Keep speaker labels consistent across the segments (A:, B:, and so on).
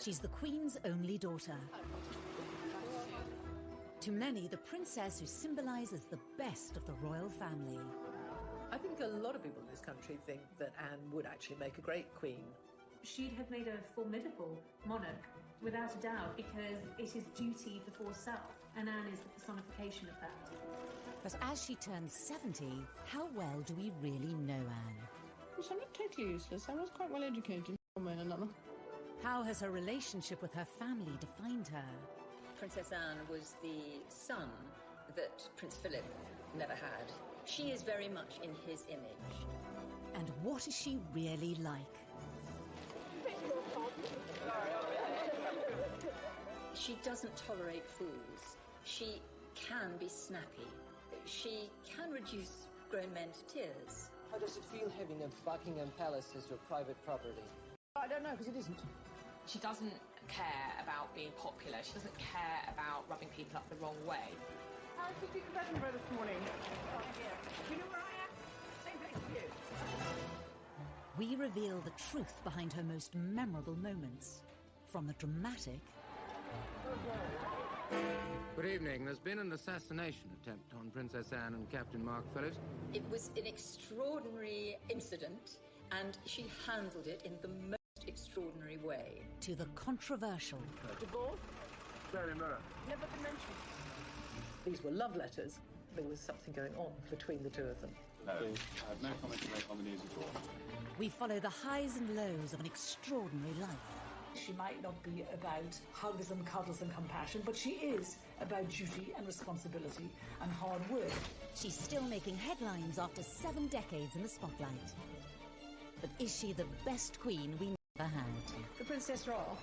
A: She's the Queen's only daughter. To many, the princess who symbolises the best of the royal family.
B: I think a lot of people in this country think that Anne would actually make a great queen.
C: She'd have made a formidable monarch, without a doubt, because it is duty before self, and Anne is the personification of that.
A: But as she turns 70, how well do we really know Anne?
D: Yes, I'm not totally useless. I was quite well educated, one way or another.
A: How has her relationship with her family defined her?
E: Princess Anne was the son that Prince Philip never had. She is very much in his image.
A: And what is she really like?
E: She doesn't tolerate fools. She can be snappy. She can reduce grown men to tears.
F: How does it feel having a Buckingham Palace as your private property? I don't know, because it isn't.
G: She doesn't care about being popular. She doesn't care about rubbing people up the wrong way.
D: How's the Duke of Edinburgh this morning?
B: Do you know where I am? Same place as you.
A: We reveal the truth behind her most memorable moments. From the dramatic...
H: Good evening. There's been an assassination attempt on Princess Anne and Captain Mark Phillips.
E: It was an extraordinary incident, and she handled it in the most extraordinary way.
A: To the controversial.
D: Divorce?
H: Very mirror.
D: Never been mentioned.
B: These were love letters. There was something going on between the two of them.
I: No, I have no comment to make on the news at all.
A: We follow the highs and lows of an extraordinary life.
J: She might not be about hugs and cuddles and compassion, but she is about duty and responsibility and hard work.
A: She's still making headlines after 7 decades in the spotlight. But is she the best queen we never had?
B: The Princess Royal.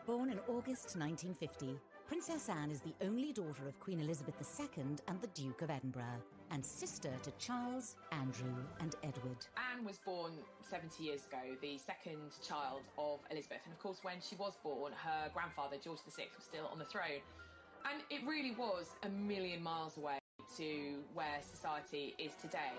A: Born in August 1950, Princess Anne is the only daughter of Queen Elizabeth II and the Duke of Edinburgh, and sister to Charles, Andrew and Edward.
G: Anne was born 70 years ago, the second child of Elizabeth. And of course, when she was born, her grandfather, George VI, was still on the throne. And it really was a million miles away to where society is today.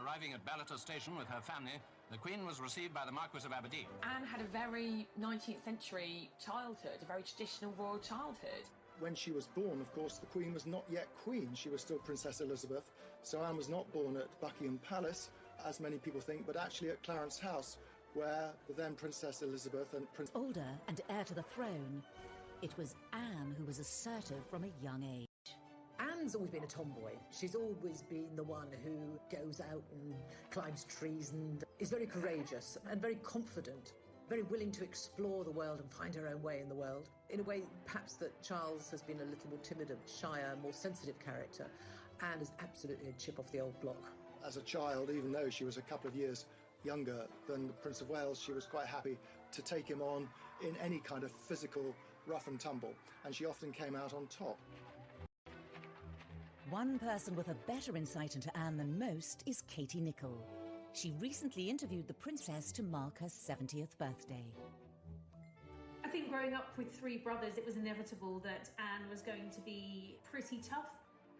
K: Arriving at Ballater Station with her family, the Queen was received by the Marquis of Aberdeen.
G: Anne had a very 19th century childhood, a very traditional royal childhood.
L: When she was born, of course, the Queen was not yet Queen. She was still Princess Elizabeth. So Anne was not born at Buckingham Palace, as many people think, but actually at Clarence House, where the then Princess Elizabeth and Prince...
A: Older and heir to the throne, it was Anne who was assertive from a young age.
B: Anne's always been a tomboy. She's always been the one who goes out and climbs trees and is very courageous and very confident, very willing to explore the world and find her own way in the world. In a way, perhaps that Charles has been a little more timid, shyer, more sensitive character. Anne is absolutely a chip off the old block.
L: As a child, even though she was a couple of years younger than the Prince of Wales, she was quite happy to take him on in any kind of physical rough and tumble, and she often came out on top.
A: One person with a better insight into Anne than most is Katie Nicholl. She recently interviewed the princess to mark her 70th birthday.
C: I think growing up with 3 brothers, it was inevitable that Anne was going to be pretty tough,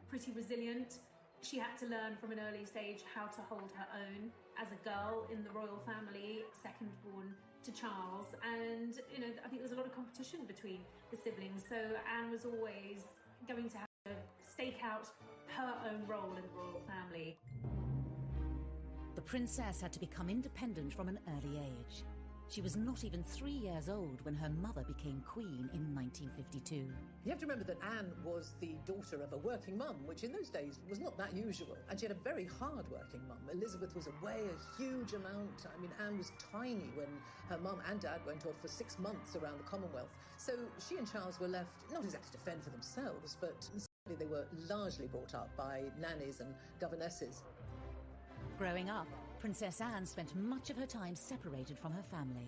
C: pretty resilient. She had to learn from an early stage how to hold her own as a girl in the royal family, second born to Charles. And, I think there was a lot of competition between the siblings. So Anne was always going to have to stake out her own role in the royal family.
A: The princess had to become independent from an early age. She was not even 3 years old when her mother became queen in 1952.
B: You have to remember that Anne was the daughter of a working mum, which in those days was not that usual. And she had a very hard-working mum. Elizabeth was away a huge amount. I mean, Anne was tiny when her mum and dad went off for 6 months around the Commonwealth. So she and Charles were left not exactly to fend for themselves, but certainly they were largely brought up by nannies and governesses.
A: Growing up, Princess Anne spent much of her time separated from her family.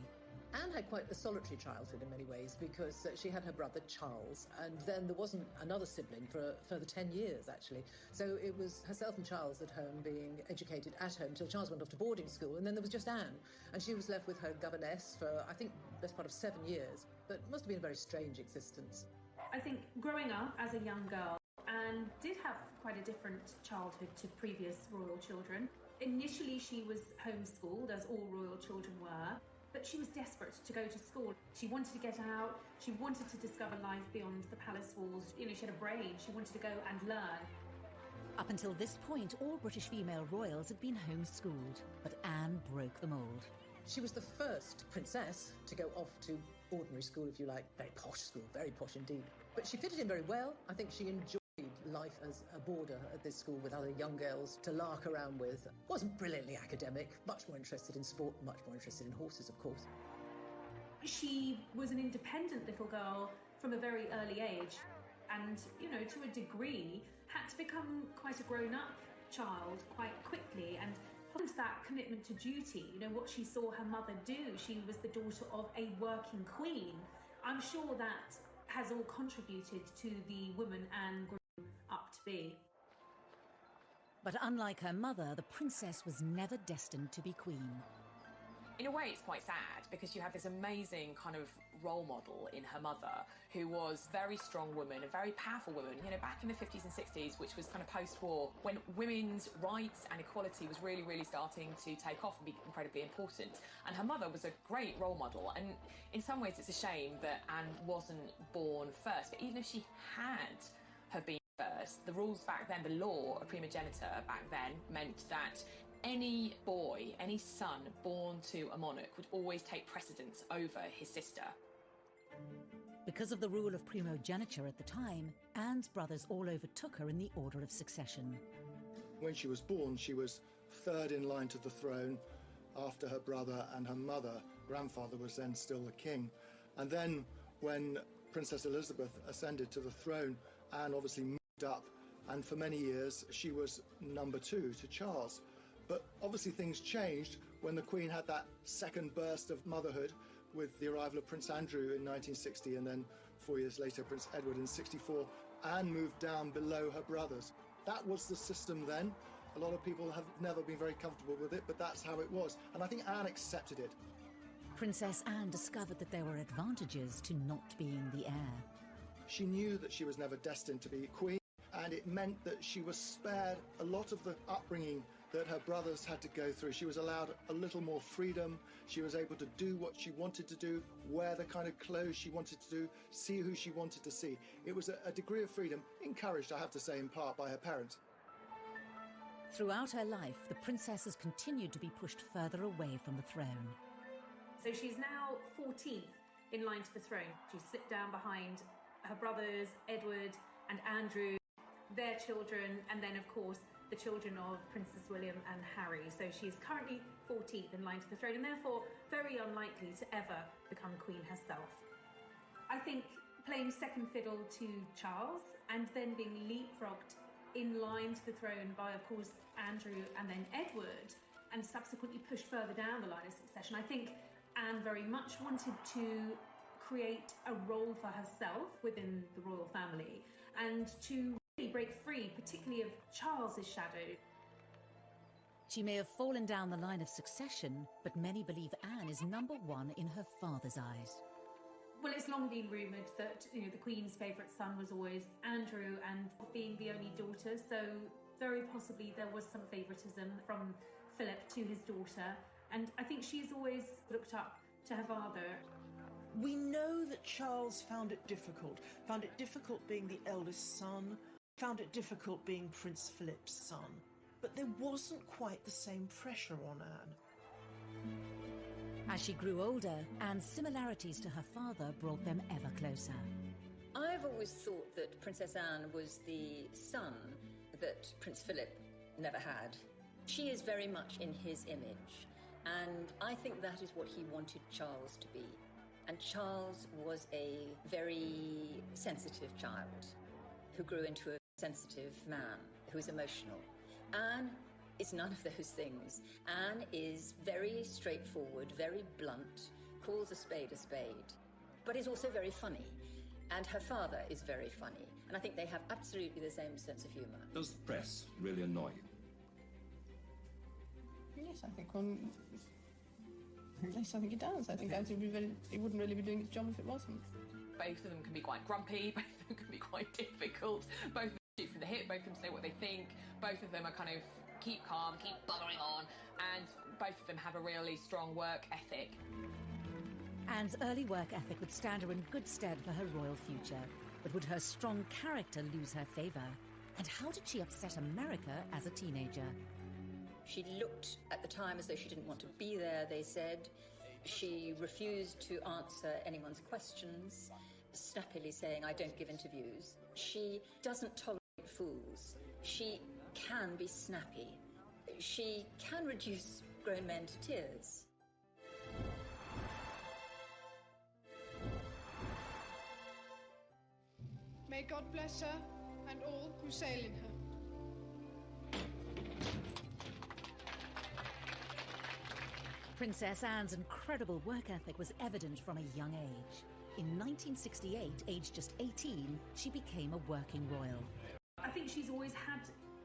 B: Anne had quite a solitary childhood in many ways because she had her brother Charles, and then there wasn't another sibling for a further 10 years, actually. So it was herself and Charles at home being educated at home till Charles went off to boarding school, and then there was just Anne, and she was left with her governess for, I think, the best part of 7 years, but it must have been a very strange existence.
C: I think growing up as a young girl, Anne Anne did have quite a different childhood to previous royal children. Initially, she was homeschooled, as all royal children were, but she was desperate to go to school. She wanted to get out, she wanted to discover life beyond the palace walls. You know, she had a brain, she wanted to go and learn.
A: Up until this point, all British female royals had been homeschooled, but Anne broke the mould.
B: She was the first princess to go off to ordinary school, if you like. Very posh school, very posh indeed. But she fitted in very well. I think she enjoyed life as a boarder at this school with other young girls to lark around with. Wasn't brilliantly academic, much more interested in sport, much more interested in horses, of course.
C: She was an independent little girl from a very early age and, you know, to a degree, had to become quite a grown-up child quite quickly and that commitment to duty, you know, what she saw her mother do. She was the daughter of a working queen. I'm sure that has all contributed to the woman Anne grew up to be.
A: But unlike her mother, the princess was never destined to be queen.
G: In a way, it's quite sad because you have this amazing kind of role model in her mother who was a very strong woman, a very powerful woman, you know, back in the 50s and 60s, which was kind of post-war, when women's rights and equality was really, really starting to take off and be incredibly important. And her mother was a great role model. And in some ways, it's a shame that Anne wasn't born first. But even if she had have been first, the rules back then, the law of primogeniture back then meant that any boy, any son born to a monarch would always take precedence over his sister.
A: Because of the rule of primogeniture at the time, Anne's brothers all overtook her in the order of succession.
L: When she was born, she was third in line to the throne after her brother and her mother. Grandfather was then still the king. And then when Princess Elizabeth ascended to the throne, Anne obviously moved up, and for many years she was number 2 to Charles. But obviously things changed when the Queen had that second burst of motherhood with the arrival of Prince Andrew in 1960, and then 4 years later Prince Edward in 64. Anne moved down below her brothers. That was the system then. A lot of people have never been very comfortable with it, but that's how it was. And I think Anne accepted it.
A: Princess Anne discovered that there were advantages to not being the heir.
L: She knew that she was never destined to be queen, and it meant that she was spared a lot of the upbringing that her brothers had to go through. She was allowed a little more freedom. She was able to do what she wanted to do, wear the kind of clothes she wanted to do, see who she wanted to see. It was a degree of freedom, encouraged, I have to say, in part by her parents.
A: Throughout her life, the princess has continued to be pushed further away from the throne.
C: So she's now 14th in line to the throne. She slipped down behind her brothers, Edward and Andrew, their children, and then, of course, the children of Princes William and Harry. So she is currently 14th in line to the throne and therefore very unlikely to ever become queen herself. I think playing second fiddle to Charles and then being leapfrogged in line to the throne by, of course, Andrew and then Edward, and subsequently pushed further down the line of succession, I think Anne very much wanted to create a role for herself within the royal family and to really break free, particularly of Charles's shadow.
A: She may have fallen down the line of succession, but many believe Anne is number 1 in her father's eyes.
C: Well, it's long been rumoured that, you know, the Queen's favourite son was always Andrew, and being the only daughter, so very possibly there was some favouritism from Philip to his daughter, and I think she's always looked up to her father.
M: We know that Charles found it difficult being the eldest son, found it difficult being Prince Philip's son, but there wasn't quite the same pressure on Anne.
A: As she grew older, Anne's similarities to her father brought them ever closer.
E: I've always thought that Princess Anne was the son that Prince Philip never had. She is very much in his image, and I think that is what he wanted Charles to be. And Charles was a very sensitive child who grew into a sensitive man who is emotional. Anne is none of those things. Anne is very straightforward, very blunt, calls a spade, but is also very funny. And her father is very funny. And I think they have absolutely the same sense of humour.
I: Does the press really annoy you?
D: Yes, I think Yes, I think it does. I think it wouldn't really be doing its job if it wasn't.
G: Both of them can be quite grumpy, both of them can be quite difficult, both of them shoot from the hip, both of them say what they think, both of them are kind of keep calm, keep buggering on, and both of them have a really strong work ethic.
A: Anne's early work ethic would stand her in good stead for her royal future, but would her strong character lose her favour? And how did she upset America as a teenager?
E: She looked at the time as though she didn't want to be there, they said. She refused to answer anyone's questions, snappily saying, "I don't give interviews." She doesn't tolerate fools. She can be snappy. She can reduce grown men to tears.
N: May God bless her and all who sail in her.
A: Princess Anne's incredible work ethic was evident from a young age. In 1968, aged just 18, she became a working royal.
C: I think she's always had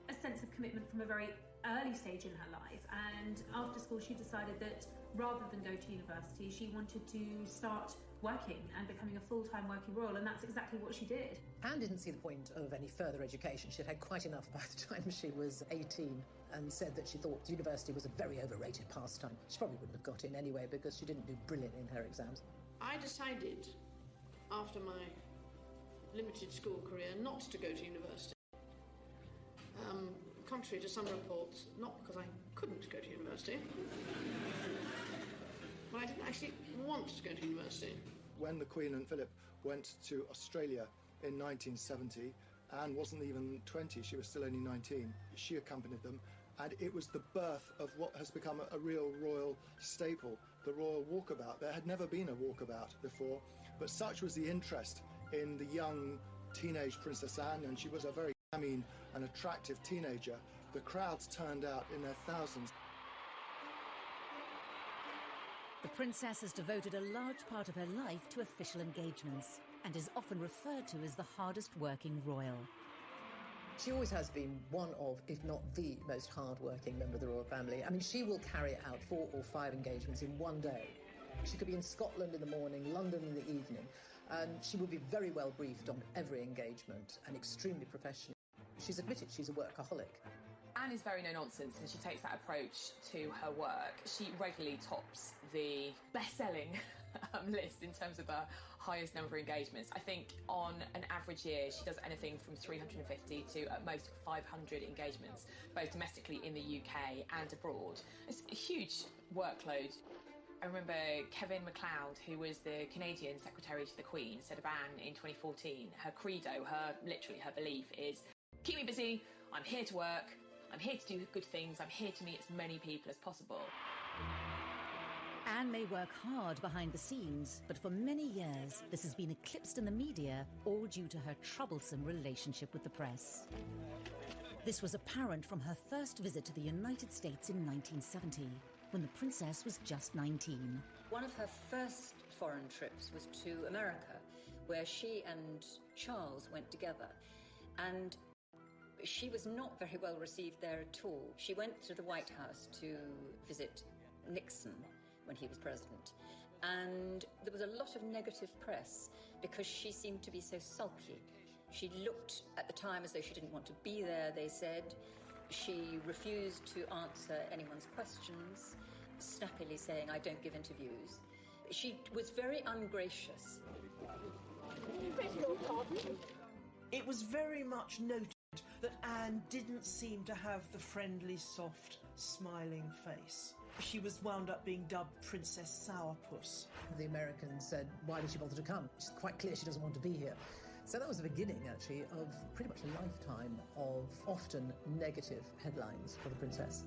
C: a sense of commitment from a very early stage in her life, and after school she decided that rather than go to university, she wanted to start working and becoming a full-time working royal, and that's exactly what she did.
B: Anne didn't see the point of any further education. She'd had quite enough by the time she was 18 and said that she thought university was a very overrated pastime. She probably wouldn't have got in anyway because she didn't do brilliant in her exams.
N: I decided, after my limited school career, not to go to university. Contrary to some reports, not because I couldn't go to university, but I didn't actually want to go to university.
L: When the Queen and Philip went to Australia in 1970, Anne wasn't even 20, she was still only 19. She accompanied them, and it was the birth of what has become a real royal staple, the royal walkabout. There had never been a walkabout before, but such was the interest in the young teenage Princess Anne, and she was a very an attractive teenager. The crowds turned out in their thousands.
A: The princess has devoted a large part of her life to official engagements and is often referred to as the hardest working royal.
B: She always has been one of, if not the most hard-working member of the royal family. I mean, she will carry out 4 or 5 engagements in one day. She could be in Scotland in the morning, London in the evening, and she will be very well briefed on every engagement and extremely professional. She's admitted she's a workaholic.
G: Anne is very no-nonsense, and she takes that approach to her work. She regularly tops the best-selling list in terms of her highest number of engagements. I think on an average year, she does anything from 350 to at most 500 engagements, both domestically in the UK and abroad. It's a huge workload. I remember Kevin MacLeod, who was the Canadian Secretary to the Queen, said of Anne in 2014, her credo, her belief is, keep me busy, I'm here to work, I'm here to do good things, I'm here to meet as many people as possible.
A: Anne may work hard behind the scenes, but for many years this has been eclipsed in the media, all due to her troublesome relationship with the press. This was apparent from her first visit to the United States in 1970, when the princess was just 19.
E: One of her first foreign trips was to America, where she and Charles went together, and she was not very well received there at all. She went to the White House to visit Nixon when he was president, and there was a lot of negative press because she seemed to be so sulky. She looked at the time as though she didn't want to be there, they said. She refused to answer anyone's questions, snappily saying, "I don't give interviews." She was very ungracious.
M: It was very much noted that Anne didn't seem to have the friendly, soft, smiling face. She was wound up being dubbed Princess Sourpuss.
B: The Americans said, why did she bother to come? It's quite clear she doesn't want to be here. So that was the beginning, actually, of pretty much a lifetime of often negative headlines for the princess.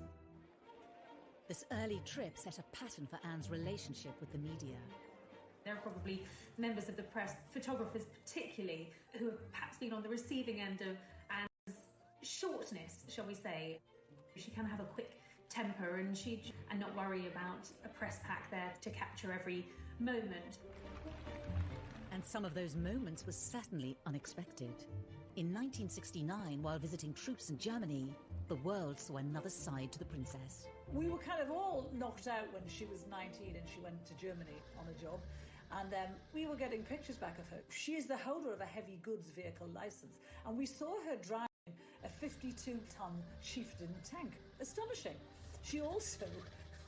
A: This early trip set a pattern for Anne's relationship with the media.
C: There are probably members of the press, photographers particularly, who have perhaps been on the receiving end of Anne's shortness, shall we say. She can have a quick temper and not worry about a press pack there to capture every moment.
A: And some of those moments were certainly unexpected. In 1969, while visiting troops in Germany, the world saw another side to the princess.
J: We were kind of all knocked out when she was 19 and she went to Germany on a job. And we were getting pictures back of her. She is the holder of a heavy goods vehicle licence. And we saw her driving a 52-ton chieftain tank. Astonishing. She also,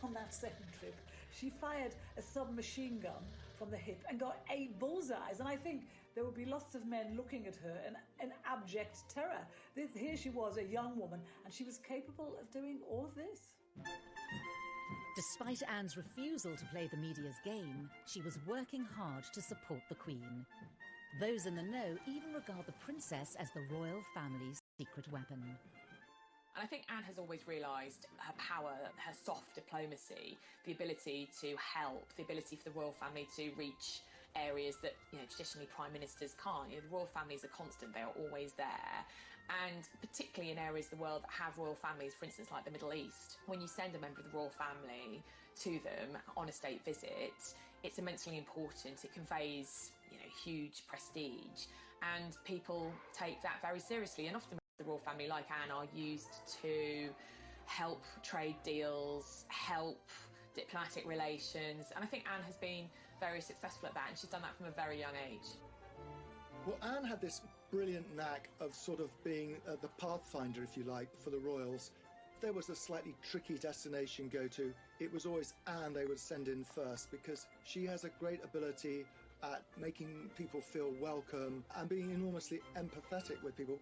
J: on that second trip, she fired a submachine gun from the hip and got 8 bullseyes. And I think there would be lots of men looking at her in abject terror. Here she was, a young woman, and she was capable of doing all of this.
A: Despite Anne's refusal to play the media's game, she was working hard to support the Queen. Those in the know even regard the princess as the royal family's secret weapon.
G: And I think Anne has always realised her power, her soft diplomacy, the ability to help, the ability for the royal family to reach areas that, traditionally prime ministers can't. The royal family is a constant, they are always there. And particularly in areas of the world that have royal families, for instance, like the Middle East, when you send a member of the royal family to them on a state visit, it's immensely important. It conveys, huge prestige, and people take that very seriously. And often the royal family, like Anne, are used to help trade deals, help diplomatic relations, and I think Anne has been very successful at that, and she's done that from a very young age.
L: Well, Anne had this brilliant knack of sort of being the pathfinder, if you like, for the royals. If there was a slightly tricky destination go to, it was always Anne they would send in first, because she has a great ability at making people feel welcome and being enormously empathetic with people.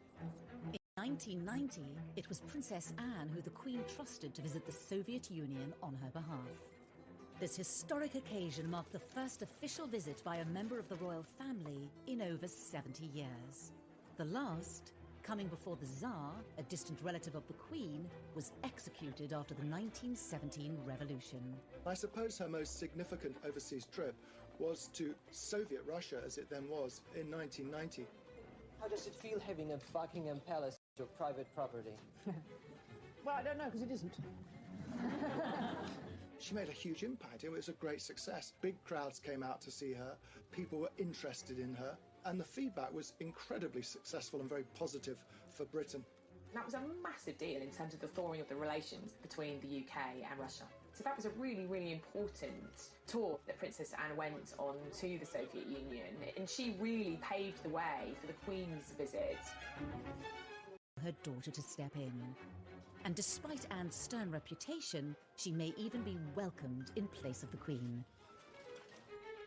A: In 1990, it was Princess Anne who the Queen trusted to visit the Soviet Union on her behalf. This historic occasion marked the first official visit by a member of the royal family in over 70 years. The last, coming before the Tsar, a distant relative of the Queen, was executed after the 1917 revolution.
L: I suppose her most significant overseas trip was to Soviet Russia, as it then was, in 1990.
F: How does it feel having a Buckingham Palace your private property?
J: Well, I don't know, because it isn't.
L: She made a huge impact. It was a great success. Big crowds came out to see her. People were interested in her. And the feedback was incredibly successful and very positive for Britain.
G: That was a massive deal in terms of the thawing of the relations between the UK and Russia. So that was a really, really important tour that Princess Anne went on to the Soviet Union, and she really paved the way for the Queen's visit.
A: Her daughter to step in. And despite Anne's stern reputation, she may even be welcomed in place of the Queen.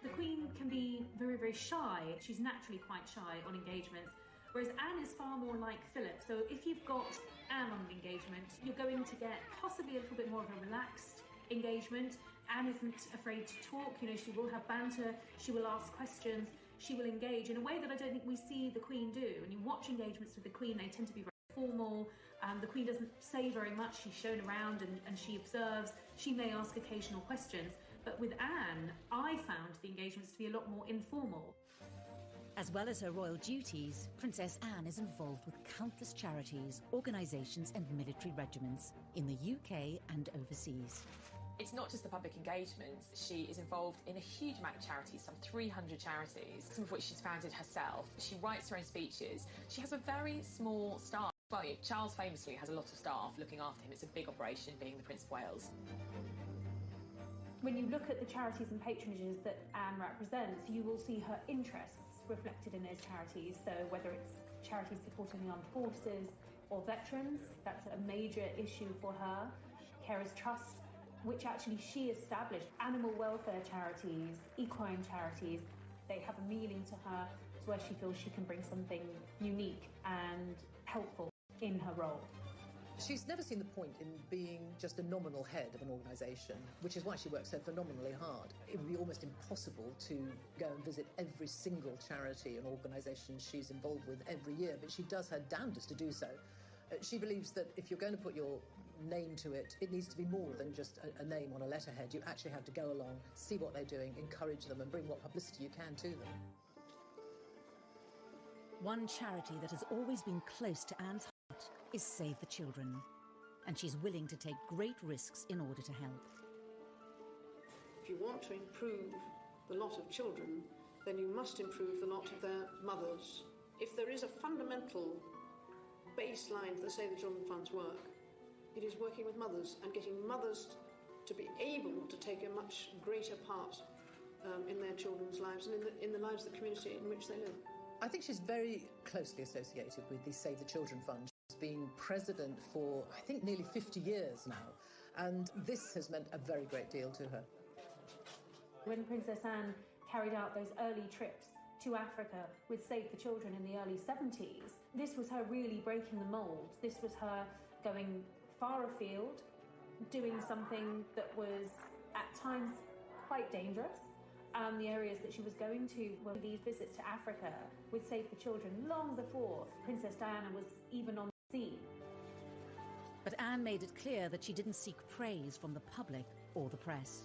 C: The Queen can be very, very shy. She's naturally quite shy on engagements, whereas Anne is far more like Philip. So if you've got Anne on an engagement, you're going to get possibly a little bit more of a relaxed engagement. Anne isn't afraid to talk, she will have banter, she will ask questions, she will engage in a way that I don't think we see the Queen do. When you watch engagements with the Queen, they tend to be very formal. The Queen doesn't say very much. She's shown around and she observes. She may ask occasional questions. But with Anne, I found the engagements to be a lot more informal.
A: As well as her royal duties, Princess Anne is involved with countless charities, organisations and military regiments in the UK and overseas.
G: It's not just the public engagements. She is involved in a huge amount of charities, some 300 charities, some of which she's founded herself. She writes her own speeches. She has a very small staff. Well, Charles famously has a lot of staff looking after him. It's a big operation, being the Prince of Wales.
C: When you look at the charities and patronages that Anne represents, you will see her interests reflected in those charities. So whether it's charities supporting the armed forces or veterans, that's a major issue for her. Carers Trust, which actually she established. Animal welfare charities, equine charities, they have a meaning to her. It's where she feels she can bring something unique and helpful in her role.
B: She's never seen the point in being just a nominal head of an organisation, which is why she works so phenomenally hard. It would be almost impossible to go and visit every single charity and organisation she's involved with every year, but she does her damnedest to do so. She believes that if you're going to put your name to it, it needs to be more than just a name on a letterhead. You actually have to go along, see what they're doing, encourage them and bring what publicity you can to them.
A: One charity that has always been close to Anne's heart is Save the Children, and she's willing to take great risks in order to help.
N: If you want to improve the lot of children, then you must improve the lot of their mothers. If there is a fundamental baseline for the Save the Children Fund's work, it is working with mothers and getting mothers to be able to take a much greater part in their children's lives and in the lives of the community in which they live.
B: I think she's very closely associated with the Save the Children Fund. She's been president for, I think, nearly 50 years now. And this has meant a very great deal to her.
C: When Princess Anne carried out those early trips to Africa with Save the Children in the early 70s, this was her really breaking the mould. This was her going far afield, doing something that was at times quite dangerous. The areas that she was going to were these visits to Africa with Save the Children long before Princess Diana was even on the scene.
A: But Anne made it clear that she didn't seek praise from the public or the press.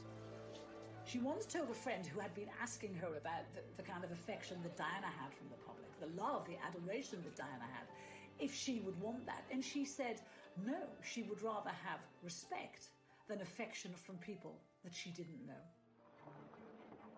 J: She once told a friend who had been asking her about the kind of affection that Diana had from the public, the love, the adoration that Diana had, if she would want that. And she said no, she would rather have respect than affection from people that she didn't know.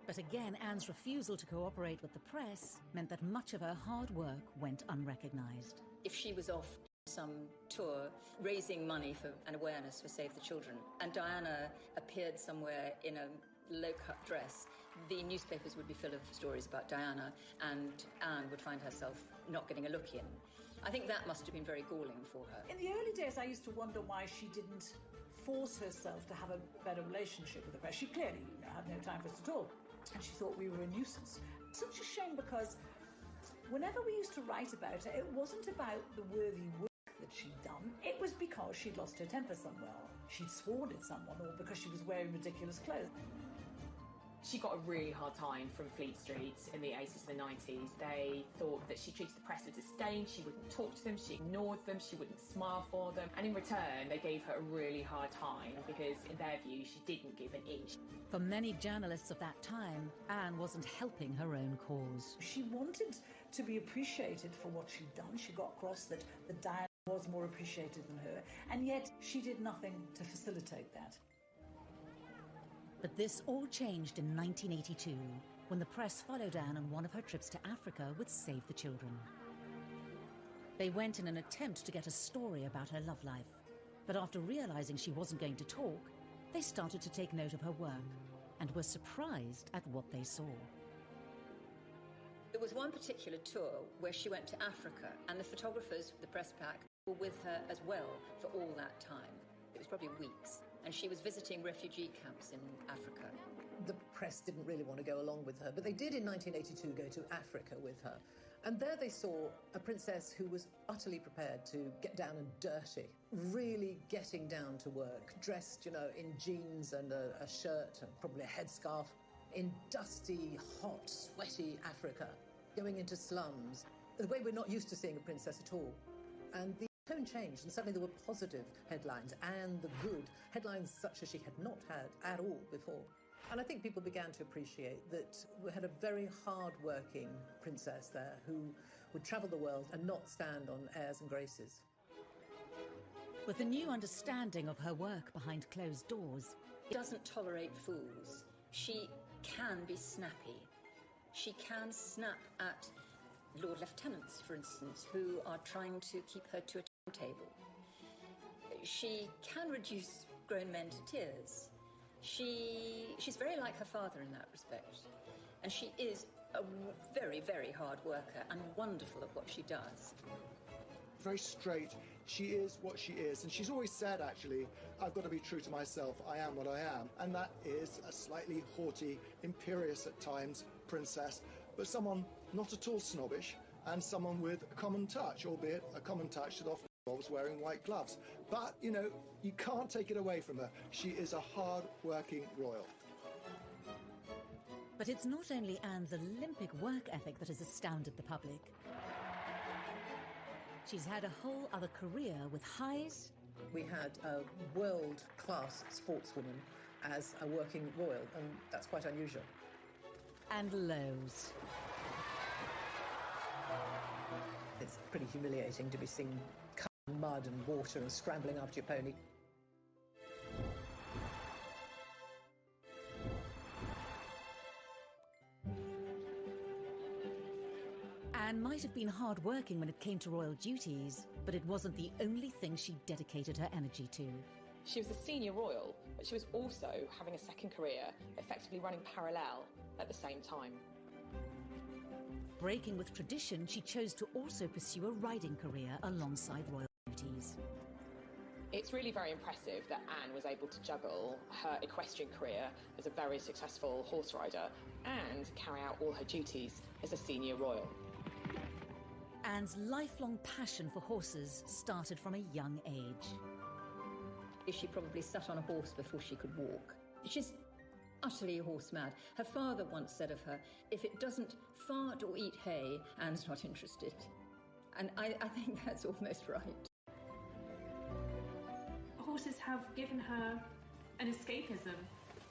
A: But again, Anne's refusal to cooperate with the press meant that much of her hard work went unrecognised.
E: If she was off some tour raising money for an awareness for Save the Children, and Diana appeared somewhere in a low-cut dress, the newspapers would be full of stories about Diana, and Anne would find herself not getting a look in. I think that must have been very galling for her.
J: In the early days, I used to wonder why she didn't force herself to have a better relationship with the press. She clearly had no time for us at all, and she thought we were a nuisance. Such a shame, because whenever we used to write about her, it wasn't about the worthy work that she'd done. It was because she'd lost her temper somewhere, she'd sworn at someone, or because she was wearing ridiculous clothes.
G: She got a really hard time from Fleet Street in the 80s and the 90s. They thought that she treated the press with disdain, she wouldn't talk to them, she ignored them, she wouldn't smile for them. And in return, they gave her a really hard time because, in their view, she didn't give an inch.
A: For many journalists of that time, Anne wasn't helping her own cause.
J: She wanted to be appreciated for what she'd done. She got across that Diana was more appreciated than her, and yet she did nothing to facilitate that.
A: But this all changed in 1982, when the press followed Anne on one of her trips to Africa with Save the Children. They went in an attempt to get a story about her love life, but after realising she wasn't going to talk, they started to take note of her work and were surprised at what they saw.
E: There was one particular tour where she went to Africa, and the photographers, the press pack, were with her as well for all that time. It was probably weeks. And she was visiting refugee camps in Africa.
B: The press didn't really want to go along with her, but they did in 1982 go to Africa with her. And there they saw a princess who was utterly prepared to get down and dirty, really getting down to work, dressed, in jeans and a shirt and probably a headscarf, in dusty, hot, sweaty Africa, going into slums, the way we're not used to seeing a princess at all. And the tone changed, and suddenly there were positive headlines, and the good headlines such as she had not had at all before. And I think people began to appreciate that we had a very hard-working princess there who would travel the world and not stand on airs and graces.
A: With a new understanding of her work behind closed doors,
E: She doesn't tolerate fools. She can be snappy. She can snap at Lord Lieutenants, for instance, who are trying to keep her to a timetable. She can reduce grown men to tears. She's very like her father in that respect. And she is a very, very hard worker and wonderful at what she does.
L: Very straight. She is what she is. And she's always said, actually, I've got to be true to myself. I am what I am. And that is a slightly haughty, imperious at times princess, but someone not at all snobbish, and someone with a common touch, albeit a common touch that often involves wearing white gloves. But, you can't take it away from her. She is a hard-working royal.
A: But it's not only Anne's Olympic work ethic that has astounded the public. She's had a whole other career with highs.
B: We had a world-class sportswoman as a working royal, and that's quite unusual.
A: And lows.
B: It's pretty humiliating to be seen covered in mud and water and scrambling after your pony.
A: Anne might have been hard-working when it came to royal duties, but it wasn't the only thing she dedicated her energy to.
G: She was a senior royal, but she was also having a second career, effectively running parallel at the same time.
A: Breaking with tradition, she chose to also pursue a riding career alongside royal duties.
G: It's really very impressive that Anne was able to juggle her equestrian career as a very successful horse rider and carry out all her duties as a senior royal.
A: Anne's lifelong passion for horses started from a young age.
E: She probably sat on a horse before she could walk. She's utterly horse mad. Her father once said of her, if it doesn't fart or eat hay, Anne's not interested. And I think that's almost right.
C: Horses have given her an escapism.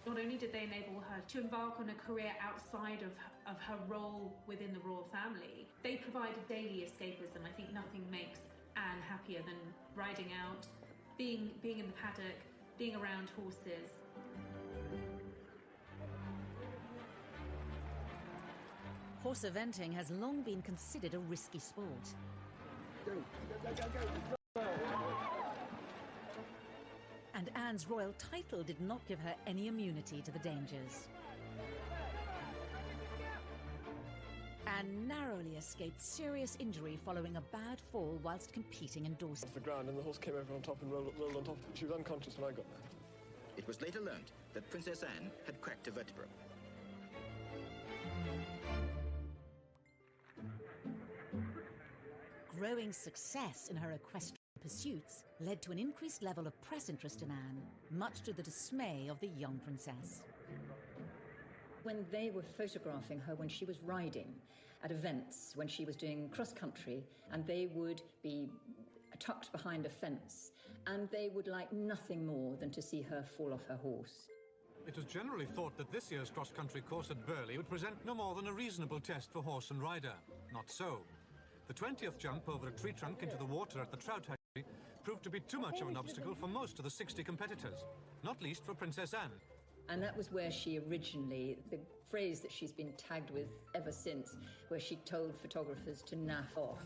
C: Not only did they enable her to embark on a career outside of her role within the royal family, they provided daily escapism. I think nothing makes Anne happier than riding out, being in the paddock, being around horses.
A: Horse eventing has long been considered a risky sport.
L: Go, go, go, go, go.
A: And Anne's royal title did not give her any immunity to the dangers. Anne narrowly escaped serious injury following a bad fall whilst competing in Dorset.
O: The ground and the horse came over on top and rolled on top. She was unconscious when I got there.
P: It was later learned that Princess Anne had cracked a vertebra.
A: Growing success in her equestrian pursuits led to an increased level of press interest in Anne, much to the dismay of the young princess.
E: When they were photographing her when she was riding at events, when she was doing cross-country, and they would be tucked behind a fence, and they would like nothing more than to see her fall off her horse.
Q: It was generally thought that this year's cross-country course at Burghley would present no more than a reasonable test for horse and rider. Not so. The 20th jump over a tree trunk into the water at the Trout Hatchery proved to be too much of an obstacle for most of the 60 competitors, not least for Princess Anne.
E: And that was where she originally, the phrase that she's been tagged with ever since, where she told photographers to naff off.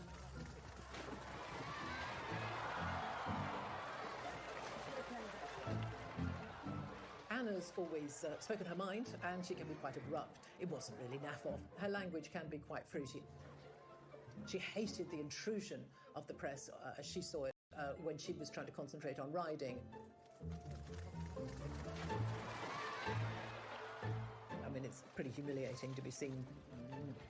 B: Anna's always spoken her mind, and she can be quite abrupt. It wasn't really naff off. Her language can be quite fruity. She hated the intrusion of the press, as she saw it, when she was trying to concentrate on riding. I mean, it's pretty humiliating to be seen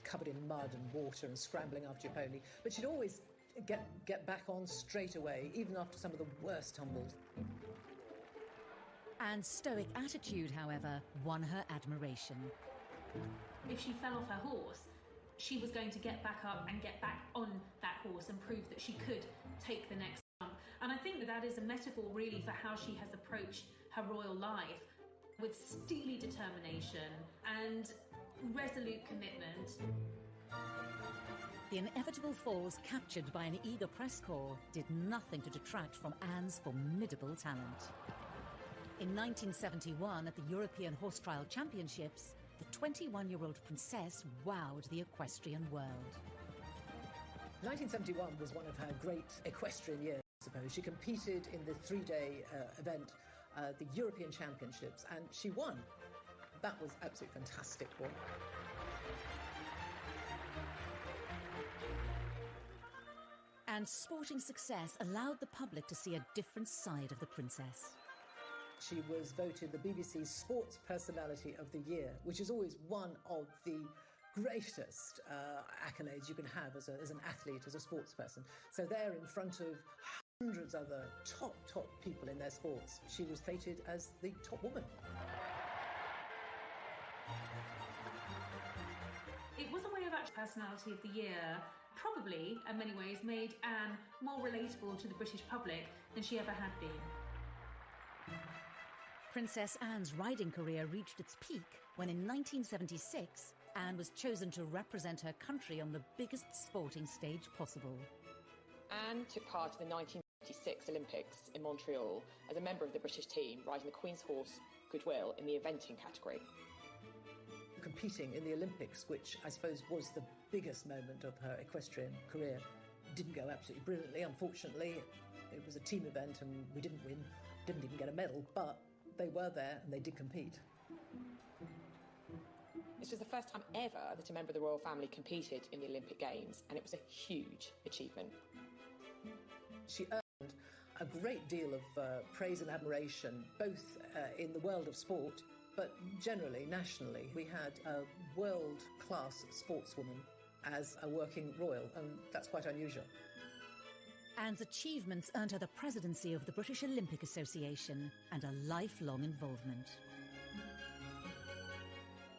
B: covered in mud and water and scrambling after your pony. But she'd always get back on straight away, even after some of the worst tumbles.
A: Anne's stoic attitude, however, won her admiration.
C: If she fell off her horse, she was going to get back up and get back on that horse and prove that she could take the next jump. And I think that is a metaphor really for how she has approached her royal life, with steely determination and resolute commitment.
A: The inevitable falls captured by an eager press corps did nothing to detract from Anne's formidable talent. In 1971, at the European Horse Trial Championships, the 21-year-old princess wowed the equestrian world.
B: 1971 was one of her great equestrian years, I suppose. She competed in the three-day event, the European Championships, and she won. That was absolutely fantastic for her.
A: And sporting success allowed the public to see a different side of the princess.
B: She was voted the BBC's Sports Personality of the Year, which is always one of the greatest accolades you can have as an athlete, as a sports person. So there, in front of hundreds of other top people in their sports, she was fated as the top woman.
C: It was a way of actually Personality of the Year. Probably, in many ways, made Anne more relatable to the British public than she ever had been.
A: Princess Anne's riding career reached its peak when in 1976, Anne was chosen to represent her country on the biggest sporting stage possible.
G: Anne took part in the 1956 Olympics in Montreal as a member of the British team, riding the Queen's horse, Goodwill, in the eventing category.
B: Competing in the Olympics, which I suppose was the biggest moment of her equestrian career, didn't go absolutely brilliantly, unfortunately. It was a team event and we didn't win, didn't even get a medal, but they were there and they did compete.
G: This was the first time ever that a member of the royal family competed in the Olympic Games, and it was a huge achievement.
B: She earned a great deal of praise and admiration, both in the world of sport, but generally, nationally. We had a world-class sportswoman as a working royal, and that's quite unusual.
A: Anne's achievements earned her the presidency of the British Olympic Association and a lifelong involvement.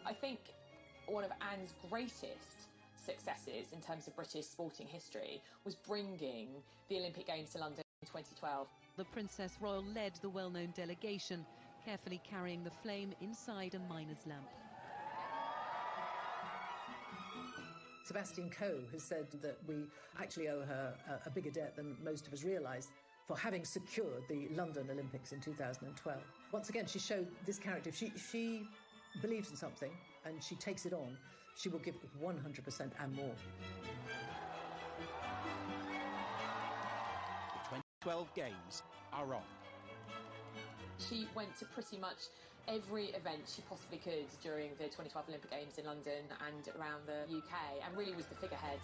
G: I think one of Anne's greatest successes in terms of British sporting history was bringing the Olympic Games to London in 2012.
R: The Princess Royal led the well-known delegation, carefully carrying the flame inside a miner's lamp.
B: Sebastian Coe has said that we actually owe her a bigger debt than most of us realise for having secured the London Olympics in 2012. Once again, she showed this character. If she believes in something and she takes it on, she will give 100% and more.
S: The 2012 Games are on.
G: She went to pretty much every event she possibly could during the 2012 Olympic Games in London and around the UK, and really was the figurehead.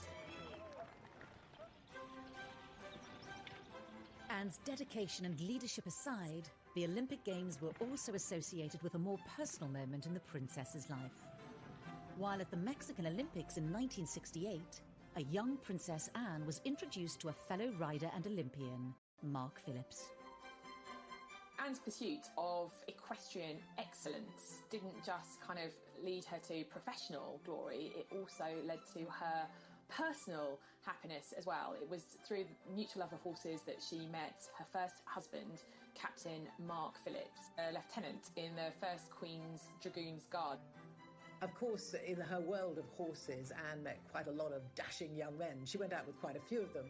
A: Anne's dedication and leadership aside, the Olympic Games were also associated with a more personal moment in the princess's life. While at the Mexican Olympics in 1968, a young Princess Anne was introduced to a fellow rider and Olympian, Mark Phillips.
G: Anne's pursuit of equestrian excellence didn't just kind of lead her to professional glory, it also led to her personal happiness as well. It was through the mutual love of horses that she met her first husband, Captain Mark Phillips, a lieutenant in the 1st Queen's Dragoons Guard.
B: Of course, in her world of horses, Anne met quite a lot of dashing young men. She went out with quite a few of them.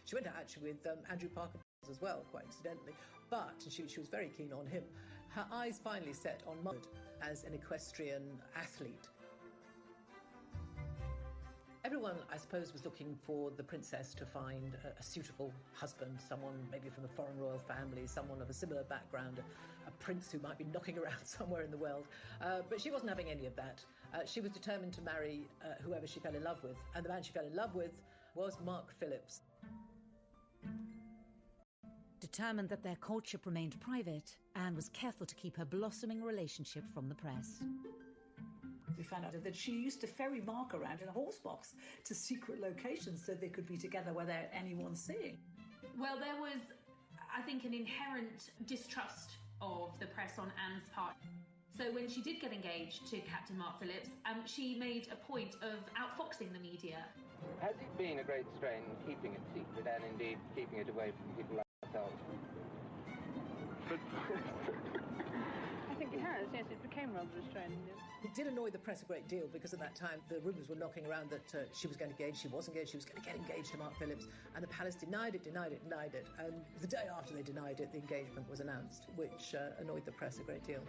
B: She went out actually with Andrew Parker as well, quite incidentally. But she was very keen on him. Her eyes finally set on Mudd as an equestrian athlete. Everyone, I suppose, was looking for the princess to find a suitable husband, someone maybe from a foreign royal family, someone of a similar background, a prince who might be knocking around somewhere in the world. But she wasn't having any of that. She was determined to marry whoever she fell in love with. And the man she fell in love with was Mark Phillips.
A: Determined that their courtship remained private, Anne was careful to keep her blossoming relationship from the press.
J: We found out that she used to ferry Mark around in a horse box to secret locations so they could be together without anyone seeing.
C: Well, there was, I think, an inherent distrust of the press on Anne's part. So when she did get engaged to Captain Mark Phillips, she made a point of outfoxing the media.
H: Has it been a great strain keeping it secret and indeed keeping it away from people like ourselves?
D: I think it has, yes, it became rather restrained.
B: It did annoy the press a great deal because at that time the rumours were knocking around that she was going to engage, she was engaged, she was going to get engaged to Mark Phillips, and the palace denied it. And the day after they denied it, the engagement was announced, which annoyed the press a great deal.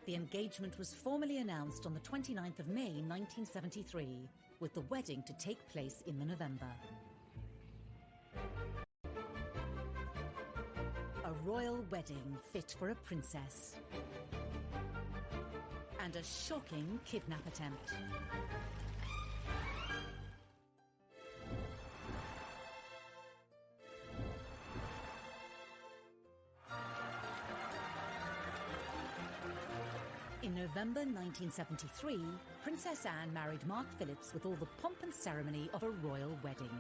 A: The engagement was formally announced on the 29th of May 1973, with the wedding to take place in the November. A royal wedding fit for a princess. And a shocking kidnap attempt. In November 1973, Princess Anne married Mark Phillips with all the pomp and ceremony of a royal wedding.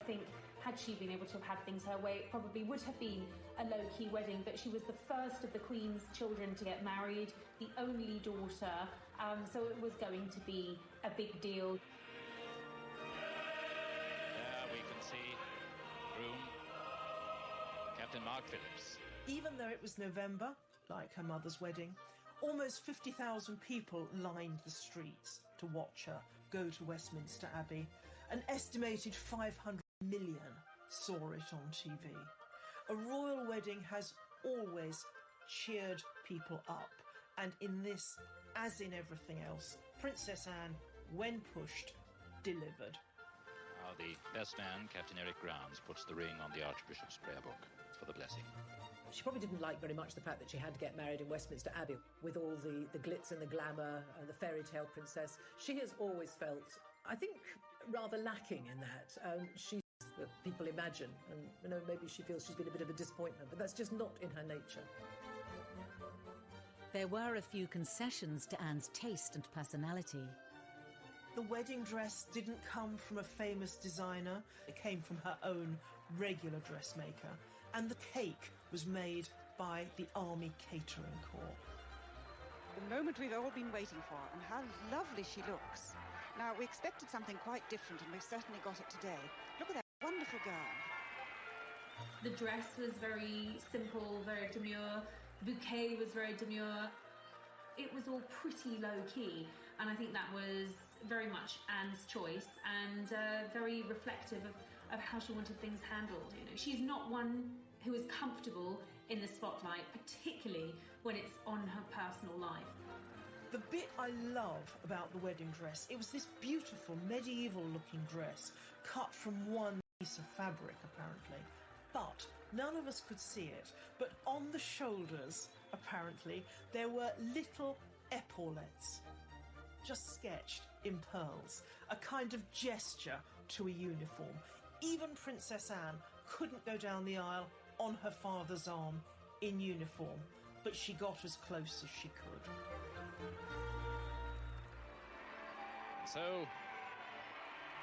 C: I think had she been able to have had things her way, it probably would have been a low-key wedding, but she was the first of the Queen's children to get married, the only daughter, so it was going to be a big deal.
T: There we can see groom Captain Mark Phillips.
M: Even though it was November, like her mother's wedding, almost 50,000 people lined the streets to watch her go to Westminster Abbey. An estimated 500 million saw it on TV. A royal wedding has always cheered people up, and in this, as in everything else, Princess Anne, when pushed, delivered.
T: Now the best man, Captain Eric Grounds, puts the ring on the Archbishop's prayer book for the blessing.
B: She probably didn't like very much the fact that she had to get married in Westminster Abbey with all the glitz and the glamour and the fairy tale princess. She has always felt, I think, rather lacking in that. She's that people imagine. And, maybe she feels she's been a bit of a disappointment, but that's just not in her nature.
A: There were a few concessions to Anne's taste and personality.
M: The wedding dress didn't come from a famous designer. It came from her own regular dressmaker. And the cake was made by the Army Catering Corps.
U: The moment we've all been waiting for, and how lovely she looks. Now, we expected something quite different, and we've certainly got it today. Look at that wonderful gown.
C: The dress was very simple, very demure. The bouquet was very demure. It was all pretty low-key, and I think that was very much Anne's choice and very reflective of how she wanted things handled. She's not one who is comfortable in the spotlight, particularly when it's on her personal life.
M: The bit I love about the wedding dress, it was this beautiful medieval-looking dress cut from one piece of fabric, apparently. But none of us could see it. But on the shoulders, apparently, there were little epaulettes, just sketched in pearls, a kind of gesture to a uniform. Even Princess Anne couldn't go down the aisle on her father's arm in uniform, but she got as close as she could.
T: So,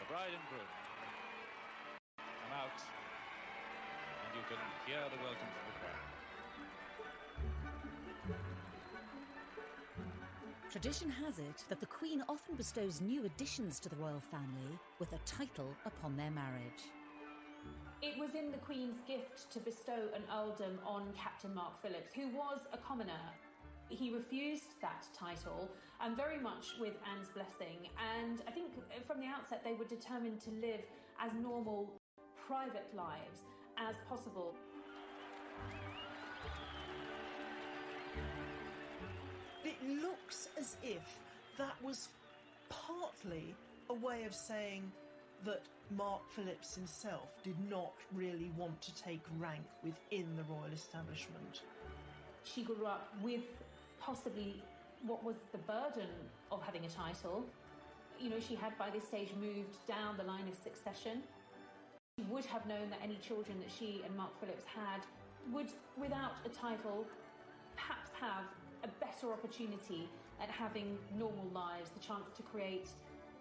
T: the bride and groom come out, and you can hear the welcome from the crowd.
A: Tradition has it that the Queen often bestows new additions to the royal family with a title upon their marriage.
C: It was in the Queen's gift to bestow an earldom on Captain Mark Phillips, who was a commoner. He refused that title, and very much with Anne's blessing. And I think from the outset they were determined to live as normal, private lives as possible.
M: It looks as if that was partly a way of saying that Mark Phillips himself did not really want to take rank within the royal establishment.
C: She grew up with possibly what was the burden of having a title. She had by this stage moved down the line of succession. She would have known that any children that she and Mark Phillips had would, without a title, perhaps have a better opportunity at having normal lives, the chance to create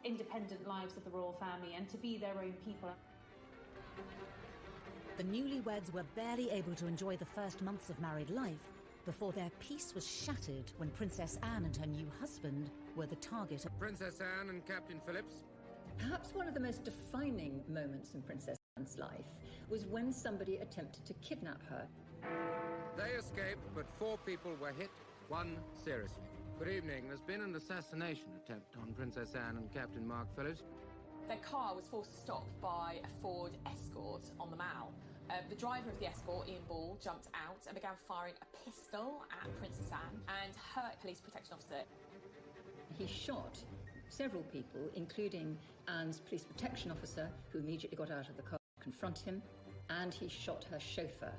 C: independent lives of the royal family and to be their own people.
A: The newlyweds were barely able to enjoy the first months of married life before their peace was shattered when Princess Anne and her new husband were the target of
H: Princess Anne and Captain Phillips.
E: Perhaps one of the most defining moments in Princess Anne's life was when somebody attempted to kidnap her.
H: They escaped, but 4 people were hit, 1 seriously. Good evening. There's been an assassination attempt on Princess Anne and Captain Mark Phillips.
G: Their car was forced to stop by a Ford Escort on the Mall. The driver of the Escort, Ian Ball, jumped out and began firing a pistol at Princess Anne and hurt police protection officer.
E: He shot several people, including Anne's police protection officer, who immediately got out of the car to confront him, and he shot her chauffeur.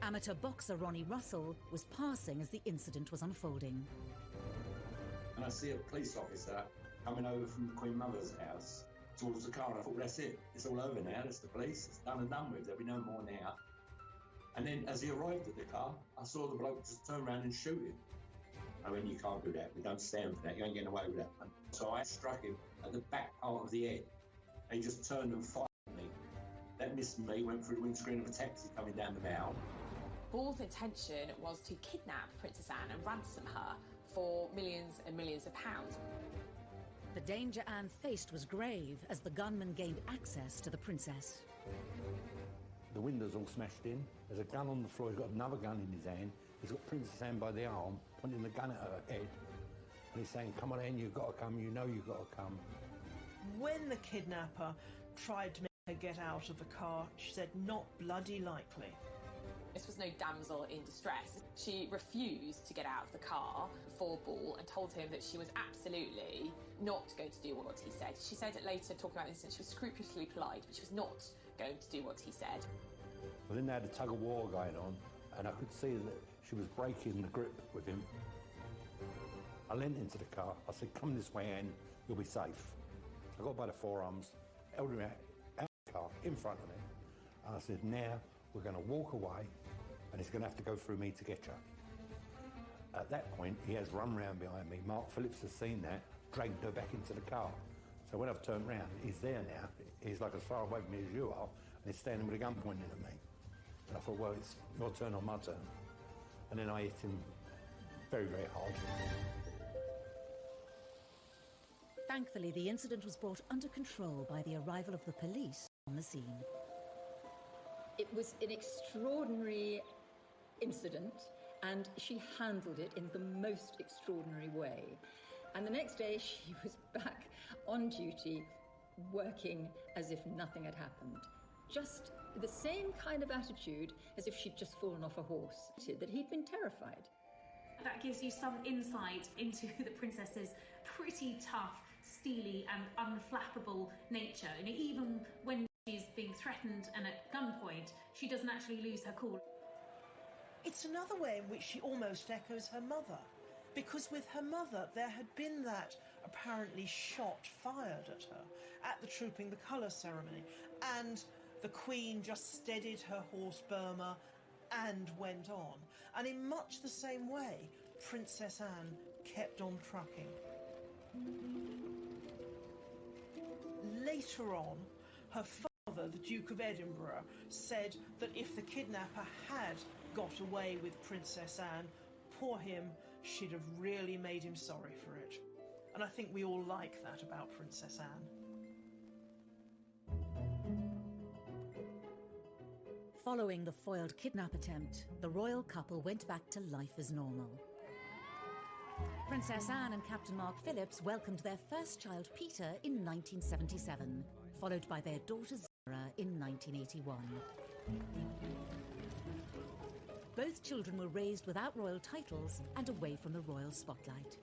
A: Amateur boxer Ronnie Russell was passing as the incident was unfolding.
V: And I see a police officer coming over from the Queen Mother's house towards the car, and I thought, that's it. It's all over now. That's the police. It's done and done with. There'll be no more now. And then as he arrived at the car, I saw the bloke just turn around and shoot him. I mean, you can't do that. We don't stand for that. You ain't getting away with that. So I struck him at the back part of the head. He just turned and fired at me. That missed me, went through the windscreen of a taxi coming down the Mall.
G: Ball's intention was to kidnap Princess Anne and ransom her for millions and millions of pounds.
A: The danger Anne faced was grave as the gunman gained access to the princess.
W: The windows all smashed in. There's a gun on the floor. He's got another gun in his hand. He's got Princess Anne by the arm, pointing the gun at her head. And he's saying, come on, Anne, you've got to come. You know you've got to come.
M: When the kidnapper tried to make her get out of the car, she said, not bloody likely.
G: This was no damsel in distress. She refused to get out of the car before Ball and told him that she was absolutely not going to do what he said. She said it later, talking about this incident, she was scrupulously polite, but she was not going to do what he said.
W: Well, then they had a tug-of-war going on, and I could see that she was breaking the grip with him. I leant into the car. I said, come this way, Anne, you'll be safe. I got by the forearms, held him out of the car, in front of me. And I said, now we're going to walk away and it's going to have to go through me to get you. At that point, he has run round behind me. Mark Phillips has seen that, dragged her back into the car. So when I've turned round, he's there now. He's like as far away from me as you are, and he's standing with a gun pointing at me. And I thought, well, it's your turn or my turn. And then I hit him very, very hard.
A: Thankfully, the incident was brought under control by the arrival of the police on the scene.
E: It was an extraordinary incident, and she handled it in the most extraordinary way. And the next day, she was back on duty, working as if nothing had happened. Just the same kind of attitude as if she'd just fallen off a horse, that he'd been terrified.
C: That gives you some insight into the princess's pretty tough, steely and unflappable nature. And even when she's being threatened and at gunpoint, she doesn't actually lose her cool.
M: It's another way in which she almost echoes her mother, because with her mother there had been that apparently shot fired at her at the Trooping the Colour ceremony, and the Queen just steadied her horse Burma and went on. And in much the same way, Princess Anne kept on trucking. Later on, her father, the Duke of Edinburgh, said that if the kidnapper had got away with Princess Anne, poor him, she'd have really made him sorry for it. And I think we all like that about Princess Anne.
A: Following the foiled kidnap attempt, the royal couple went back to life as normal. Princess Anne and Captain Mark Phillips welcomed their first child, Peter, in 1977, followed by their daughter Zara in 1981. Both children were raised without royal titles and away from the royal spotlight.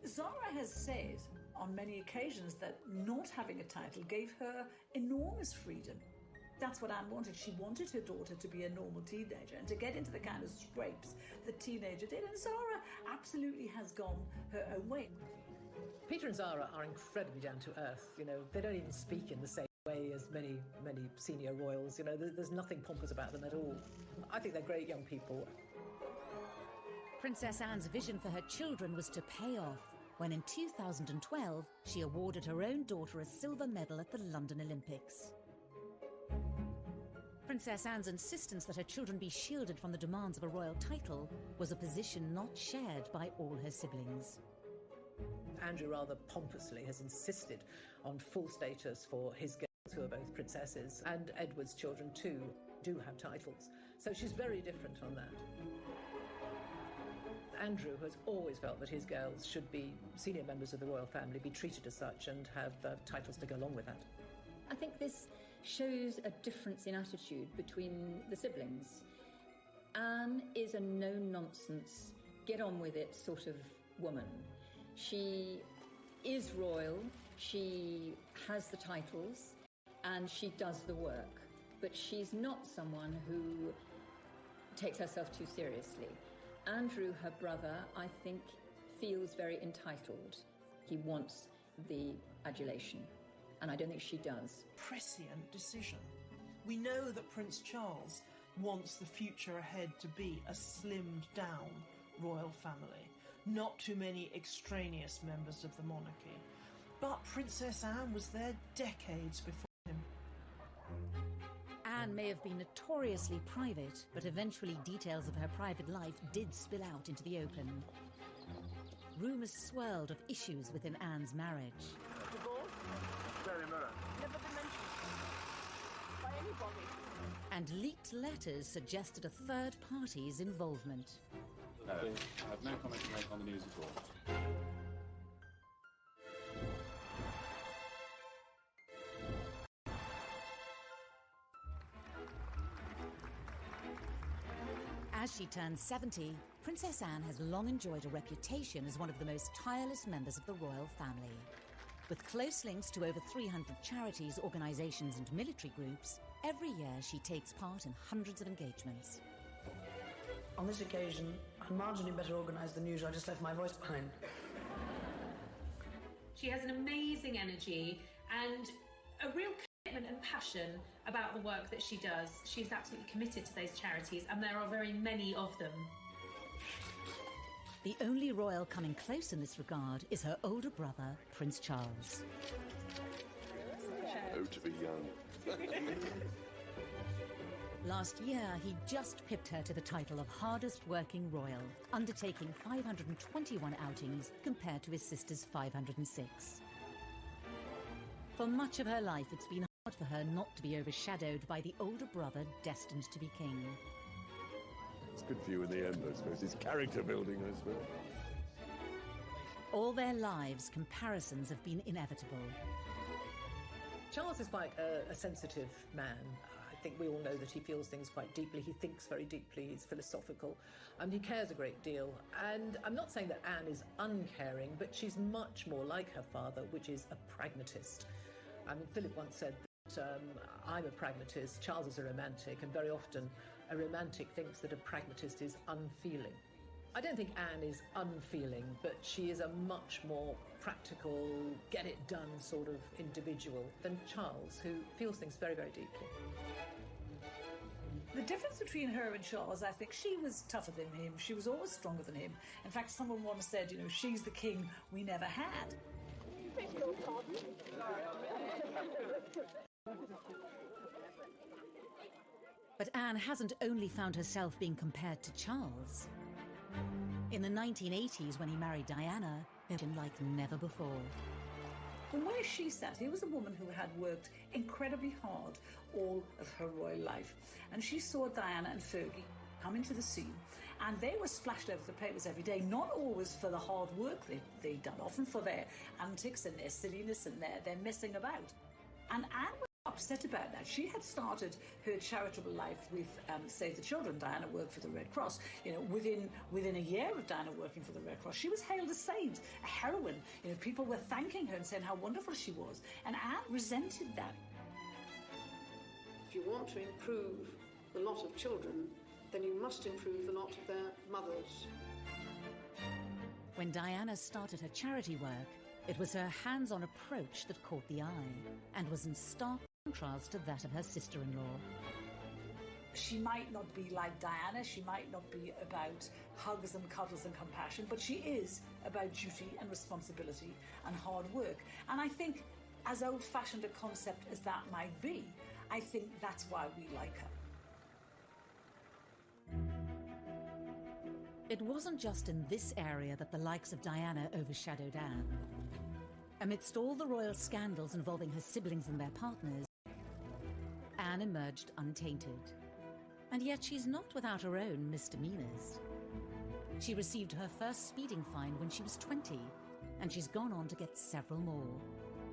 J: Zara has said on many occasions that not having a title gave her enormous freedom. That's what Anne wanted. She wanted her daughter to be a normal teenager and to get into the kind of scrapes the teenager did. And Zara absolutely has gone her own way.
B: Peter and Zara are incredibly down to earth. You know, they don't even speak in the same way as many senior royals. You know, there's nothing pompous about them at all. I think they're great young people.
A: Princess Anne's vision for her children was to pay off when in 2012 she awarded her own daughter a silver medal at the London Olympics. Princess Anne's insistence that her children be shielded from the demands of a royal title was a position not shared by all her siblings.
B: Andrew rather pompously has insisted on full status for his girls, who are both princesses, and Edward's children too do have titles. So she's very different on that. Andrew has always felt that his girls should be senior members of the royal family, be treated as such, and have titles to go along with that.
E: I think this shows a difference in attitude between the siblings. Anne is a no-nonsense, get-on-with-it sort of woman. She is royal, she has the titles, and she does the work. But she's not someone who takes herself too seriously. Andrew, her brother, I think, feels very entitled. He wants the adulation. And I don't think she does.
M: Prescient decision. We know that Prince Charles wants the future ahead to be a slimmed down royal family. Not too many extraneous members of the monarchy. But Princess Anne was there decades before him.
A: Anne may have been notoriously private, but eventually details of her private life did spill out into the open. Rumours swirled of issues within Anne's marriage.
O: Never been mentioned by anybody.
A: And leaked letters suggested a third party's involvement.
F: No, I have no comment to make on the news at all.
A: As she turns 70, Princess Anne has long enjoyed a reputation as one of the most tireless members of the royal family. With close links to over 300 charities, organisations and military groups, every year she takes part in hundreds of engagements.
I: On this occasion, I'm marginally better organised than usual. I just left my voice behind.
C: She has an amazing energy and a real commitment and passion about the work that she does. She's absolutely committed to those charities, and there are very many of them.
A: The only royal coming close in this regard is her older brother, Prince Charles.
K: Oh, to be young.
A: Last year, he just pipped her to the title of hardest working royal, undertaking 521 outings compared to his sister's 506. For much of her life, it's been hard for her not to be overshadowed by the older brother destined to be king.
K: It's good for you in the end, I suppose. It's character building, I suppose.
A: All their lives, comparisons have been inevitable.
B: Charles is quite a sensitive man. I think we all know that he feels things quite deeply. He thinks very deeply. He's philosophical. He cares a great deal. And I'm not saying that Anne is uncaring, but she's much more like her father, which is a pragmatist. I mean, Philip once said that I'm a pragmatist, Charles is a romantic, and very often a romantic thinks that a pragmatist is unfeeling. I don't think Anne is unfeeling, but she is a much more practical, get-it-done sort of individual than Charles, who feels things very, very deeply.
J: The difference between her and Charles, I think she was tougher than him. She was always stronger than him. In fact, someone once said, she's the king we never had.
A: But Anne hasn't only found herself being compared to Charles. In the 1980s, when he married Diana, it had been like never before.
J: From where she sat, here was a woman who had worked incredibly hard all of her royal life. And she saw Diana and Fergie come into the scene, and they were splashed over the papers every day, not always for the hard work they'd done, often for their antics and their silliness and their messing about. And Anne was upset about that. She had started her charitable life with Save the Children. Diana worked for the Red Cross. Within a year of Diana working for the Red Cross, she was hailed a saint, a heroine. People were thanking her and saying how wonderful she was. And Anne resented that.
L: If you want to improve the lot of children, then you must improve the lot of their mothers.
A: When Diana started her charity work, it was her hands-on approach that caught the eye and was in stark contrast to that of her sister-in-law.
J: She might not be like Diana, she might not be about hugs and cuddles and compassion, but she is about duty and responsibility and hard work. And I think, as old-fashioned a concept as that might be, I think that's why we like her.
A: It wasn't just in this area that the likes of Diana overshadowed Anne. Amidst all the royal scandals involving her siblings and their partners, Anne emerged untainted. And yet she's not without her own misdemeanors. She received her first speeding fine when she was 20, and she's gone on to get several more.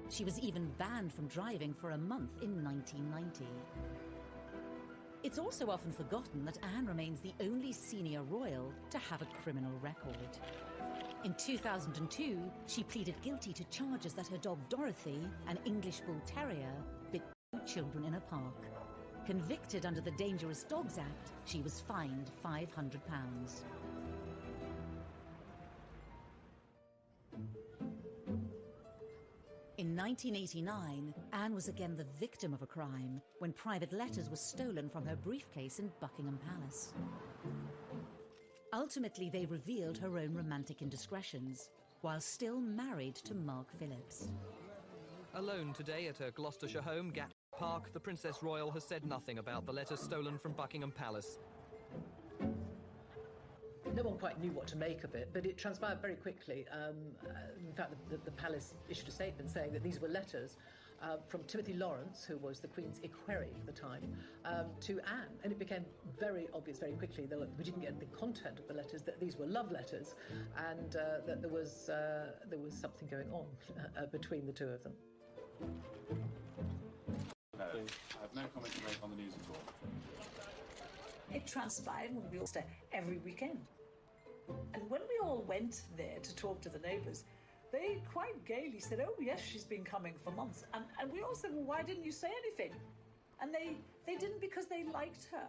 A: She was even banned from driving for a month in 1990. It's also often forgotten that Anne remains the only senior royal to have a criminal record. In 2002, she pleaded guilty to charges that her dog Dorothy, an English Bull Terrier, bit 2 children in a park. Convicted under the Dangerous Dogs Act, she was fined £500. In 1989, Anne was again the victim of a crime when private letters were stolen from her briefcase in Buckingham Palace. Ultimately, they revealed her own romantic indiscretions, while still married to Mark Phillips.
N: Alone today at her Gloucestershire home, Gatwick Park, the Princess Royal has said nothing about the letters stolen from Buckingham Palace.
B: No one quite knew what to make of it, but it transpired very quickly. In fact, the palace issued a statement saying that these were letters from Timothy Lawrence, who was the Queen's equerry at the time, to Anne. And it became very obvious very quickly, though we didn't get the content of the letters, that these were love letters and that there was something going on between the two of them.
F: No, I have no comment to make on the news at all.
J: It transpired when we all stayed every weekend. And when we all went there to talk to the neighbours, they quite gaily said, oh yes, she's been coming for months. And we all said, well, why didn't you say anything? And they didn't, because they liked her.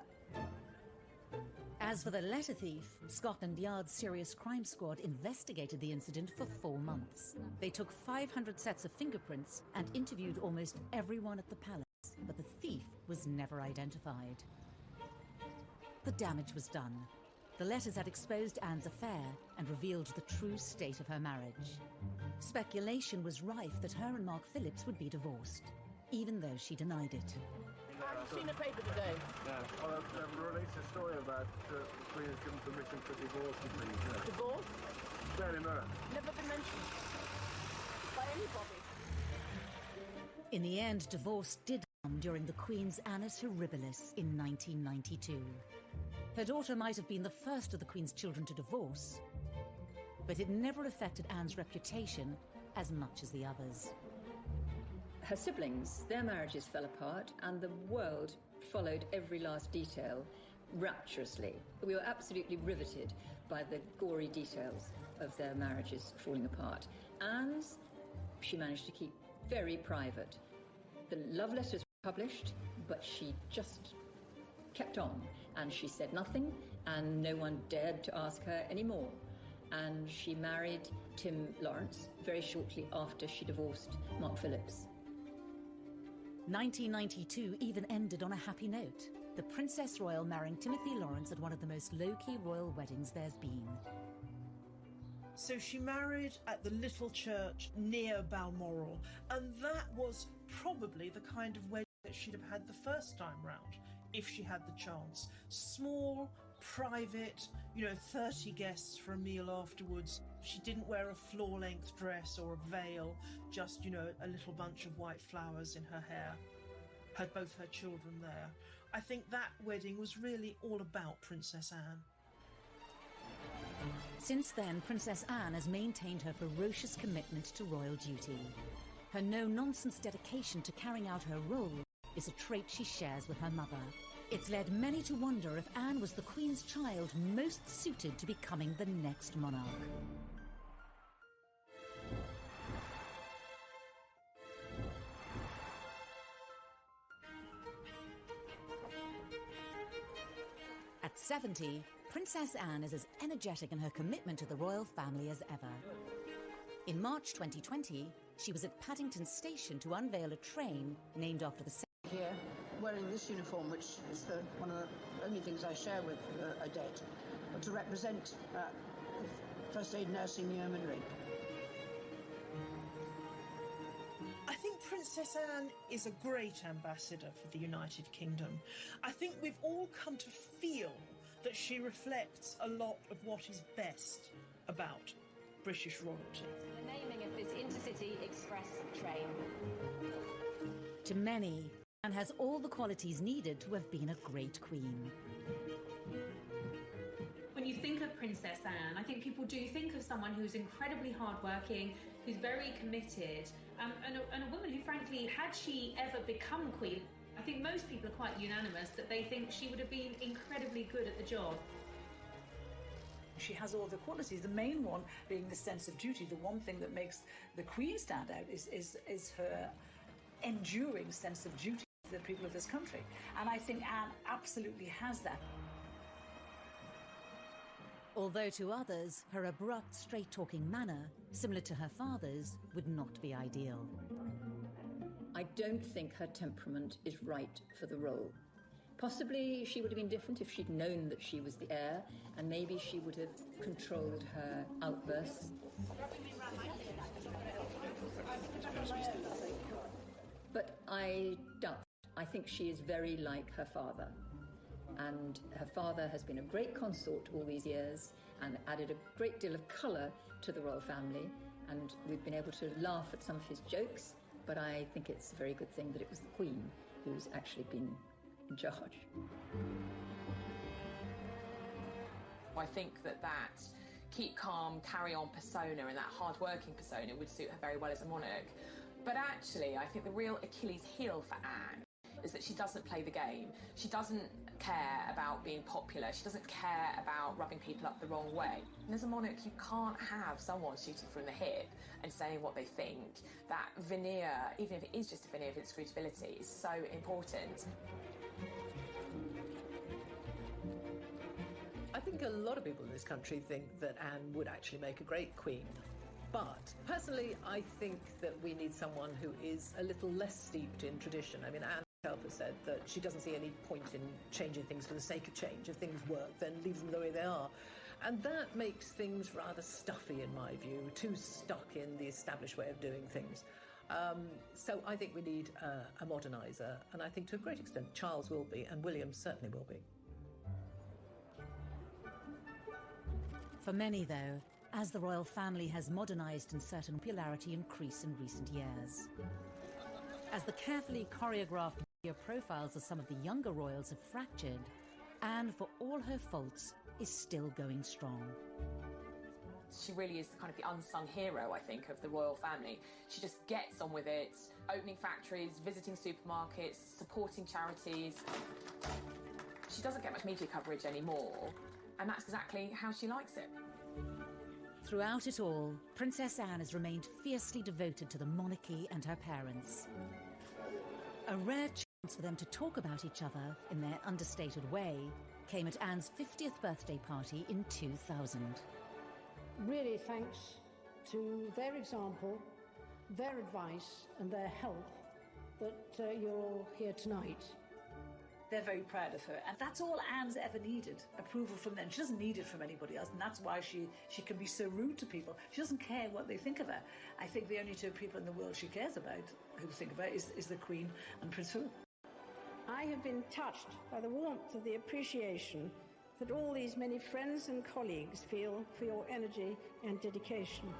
A: As for the letter thief, Scotland Yard's Serious Crime Squad investigated the incident for 4 months. They took 500 sets of fingerprints and interviewed almost everyone at the palace. but the thief was never identified. The damage was done. The letters had exposed Anne's affair and revealed the true state of her marriage. Speculation was rife that her and Mark Phillips would be divorced, even though she denied it.
P: Have you seen a paper today?
O: Yeah. Well, I've released a story about the Queen has given permission for divorce between you.
P: Divorce?
O: Daily Mirror.
P: Never been mentioned by anybody.
A: In the end, divorce did come during the Queen's Annus Horribilis in 1992. Her daughter might have been the first of the Queen's children to divorce, but it never affected Anne's reputation as much as the others.
E: Her siblings, their marriages fell apart, and the world followed every last detail rapturously. We were absolutely riveted by the gory details of their marriages falling apart. Anne's, she managed to keep very private. The love letters were published, but she just kept on, and she said nothing, and no one dared to ask her anymore. And she married Tim Lawrence very shortly after she divorced Mark Phillips.
A: 1992 even ended on a happy note. The Princess Royal marrying Timothy Lawrence at one of the most low-key royal weddings there's been.
M: So she married at the little church near Balmoral, and that was probably the kind of wedding that she'd have had the first time round, if she had the chance. Small, private, 30 guests for a meal afterwards. She didn't wear a floor-length dress or a veil, just, a little bunch of white flowers in her hair. Had both her children there. I think that wedding was really all about Princess Anne.
A: Since then, Princess Anne has maintained her ferocious commitment to royal duty. Her no-nonsense dedication to carrying out her role is a trait she shares with her mother. It's led many to wonder if Anne was the Queen's child most suited to becoming the next monarch. At 70, Princess Anne is as energetic in her commitment to the royal family as ever. In March 2020, she was at Paddington Station to unveil a train named after the...
L: Here, wearing this uniform, which is one of the only things I share with Odette, but to represent First Aid Nursing Yeomanry.
M: I think Princess Anne is a great ambassador for the United Kingdom. I think we've all come to feel that she reflects a lot of what is best about British royalty.
Q: The naming of this intercity express train.
A: To many, Anne has all the qualities needed to have been a great queen.
C: When you think of Princess Anne, I think people do think of someone who's incredibly hardworking, who's very committed, and a woman who, frankly, had she ever become queen, I think most people are quite unanimous that they think she would have been incredibly good at the job.
J: She has all the qualities, the main one being the sense of duty. The one thing that makes the Queen stand out is her enduring sense of duty to the people of this country. And I think Anne absolutely has that.
A: Although to others, her abrupt, straight-talking manner, similar to her father's, would not be ideal.
E: I don't think her temperament is right for the role. Possibly she would have been different if she'd known that she was the heir, and maybe she would have controlled her outbursts. But I doubt. I think she is very like her father. And her father has been a great consort all these years and added a great deal of colour to the royal family, and we've been able to laugh at some of his jokes, but I think it's a very good thing that it was the Queen who's actually been in charge.
G: I think that keep calm, carry on persona and that hard-working persona would suit her very well as a monarch. But actually, I think the real Achilles heel for Anne is that she doesn't play the game. She doesn't care about being popular. She doesn't care about rubbing people up the wrong way. And as a monarch, you can't have someone shooting from the hip and saying what they think. That veneer, even if it is just a veneer of inscrutability, is so important.
B: I think a lot of people in this country think that Anne would actually make a great queen. But personally, I think that we need someone who is a little less steeped in tradition. I mean, Anne herself has said that she doesn't see any point in changing things for the sake of change. If things work, then leave them the way they are. And that makes things rather stuffy, in my view, too stuck in the established way of doing things. So I think we need a moderniser, and I think to a great extent Charles will be, and William certainly will be.
A: For many, though, as the royal family has modernised and certain popularity increase in recent years. As the carefully choreographed media profiles of some of the younger royals have fractured, Anne, for all her faults, is still going strong.
G: She really is kind of the unsung hero, I think, of the royal family. She just gets on with it, opening factories, visiting supermarkets, supporting charities. She doesn't get much media coverage anymore, and that's exactly how she likes it.
A: Throughout it all, Princess Anne has remained fiercely devoted to the monarchy and her parents. A rare chance for them to talk about each other in their understated way came at Anne's 50th birthday party in 2000.
D: Really thanks to their example, their advice and their help that you're all here tonight.
J: They're very proud of her, and that's all Anne's ever needed, approval from them. She doesn't need it from anybody else, and that's why she can be so rude to people. She doesn't care what they think of her. I think the only two people in the world she cares about, who think about, is the Queen and Prince Philip.
D: I have been touched by the warmth of the appreciation that all these many friends and colleagues feel for your energy and dedication.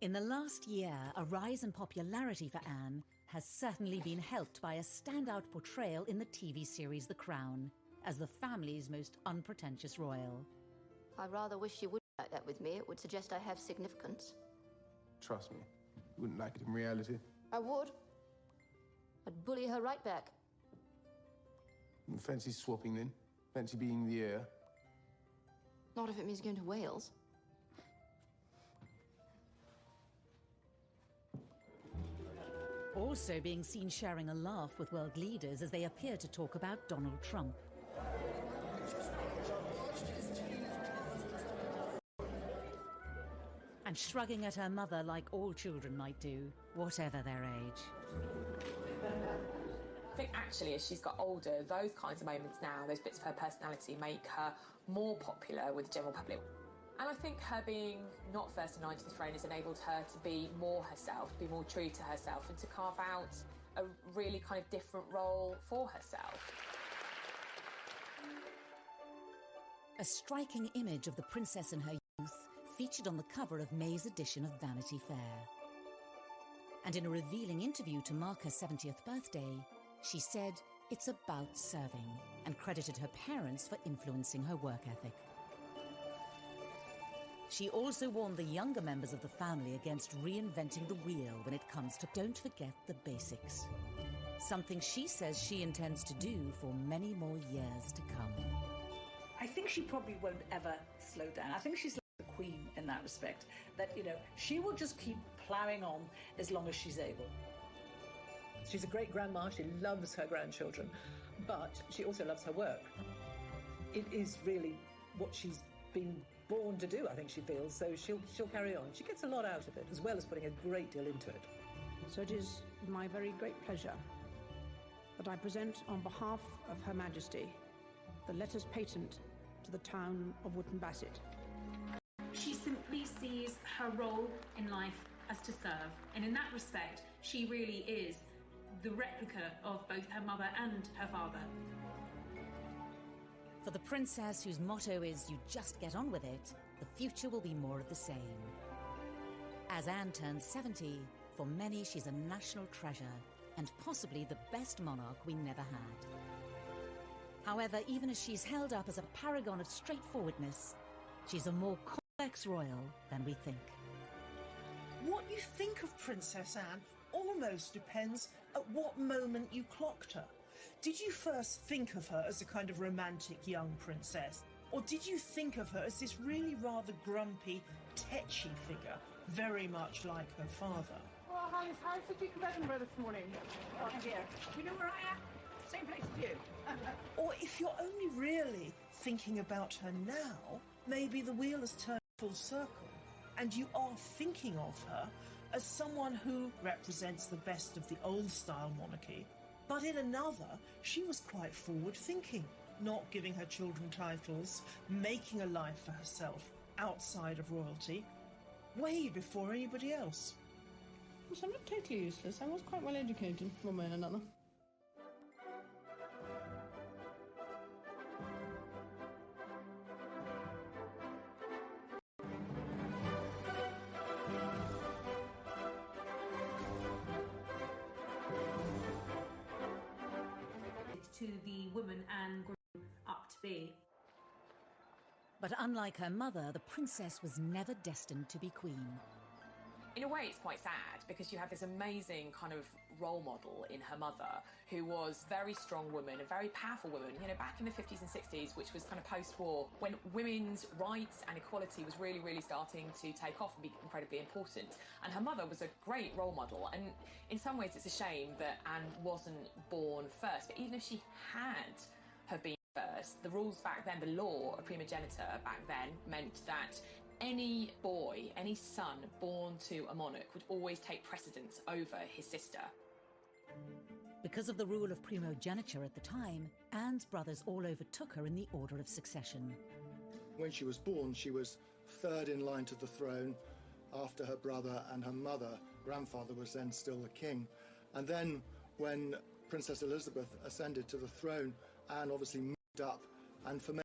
A: In the last year, a rise in popularity for Anne has certainly been helped by a standout portrayal in the TV series The Crown as the family's most unpretentious royal.
R: I rather wish you would like that with me. It would suggest I have significance.
S: Trust me, you wouldn't like it in reality.
R: I would. I'd bully her right back.
S: Fancy swapping then? Fancy being the heir?
R: Not if it means going to Wales.
A: Also being seen sharing a laugh with world leaders as they appear to talk about Donald Trump. And shrugging at her mother like all children might do, whatever their age.
G: I think actually as she's got older, those kinds of moments now, those bits of her personality make her more popular with the general public. And I think her being not first in line to the throne has enabled her to be more herself, to be more true to herself, and to carve out a really kind of different role for herself.
A: A striking image of the princess in her youth featured on the cover of May's edition of Vanity Fair. And in a revealing interview to mark her 70th birthday, she said it's about serving, and credited her parents for influencing her work ethic. She also warned the younger members of the family against reinventing the wheel when it comes to don't forget the basics. Something she says she intends to do for many more years to come.
J: I think she probably won't ever slow down. I think she's like the Queen in that respect, that, you know, she will just keep ploughing on as long as she's able.
B: She's a great grandma, she loves her grandchildren, but she also loves her work. It is really what she's been born to do, I think she feels, so she'll carry on. She gets a lot out of it, as well as putting a great deal into it.
D: So it is my very great pleasure that I present on behalf of Her Majesty the letters patent to the town of Wootton Bassett.
C: She simply sees her role in life as to serve, and in that respect, she really is the replica of both her mother and her father.
A: For the princess, whose motto is "you just get on with it," the future will be more of the same. As Anne turns 70, for many she's a national treasure and possibly the best monarch we never had. However, even as she's held up as a paragon of straightforwardness, she's a more complex royal than we think.
M: What you think of Princess Anne almost depends at what moment you clocked her. Did you first think of her as a kind of romantic young princess? Or did you think of her as this really rather grumpy, tetchy figure, very much like her father?
P: Oh, Alice, how's the Duke of Edinburgh this morning? Oh, dear. You know where I am? Same place as you.
M: Or if you're only really thinking about her now, maybe the wheel has turned full circle, and you are thinking of her as someone who represents the best of the old-style monarchy. But in another, she was quite forward-thinking, not giving her children titles, making a life for herself outside of royalty, way before anybody else.
H: Well, I'm not totally useless. I was quite well educated, one way or another.
C: To the woman Anne grew up to be.
A: But unlike her mother, the princess was never destined to be queen.
G: In a way, it's quite sad because you have this amazing kind of role model in her mother who was a very strong woman, a very powerful woman, you know, back in the 50s and 60s, which was kind of post-war, when women's rights and equality was really, really starting to take off and be incredibly important. And her mother was a great role model. And in some ways, it's a shame that Anne wasn't born first. But even if she had have been first, the rules back then, the law of primogeniture back then meant that any boy, any son born to a monarch would always take precedence over his sister.
A: Because of the rule of primogeniture at the time, Anne's brothers all overtook her in the order of succession.
T: When she was born, she was third in line to the throne after her brother and her mother. Grandfather was then still the king. And then when Princess Elizabeth ascended to the throne, Anne obviously moved up, and for many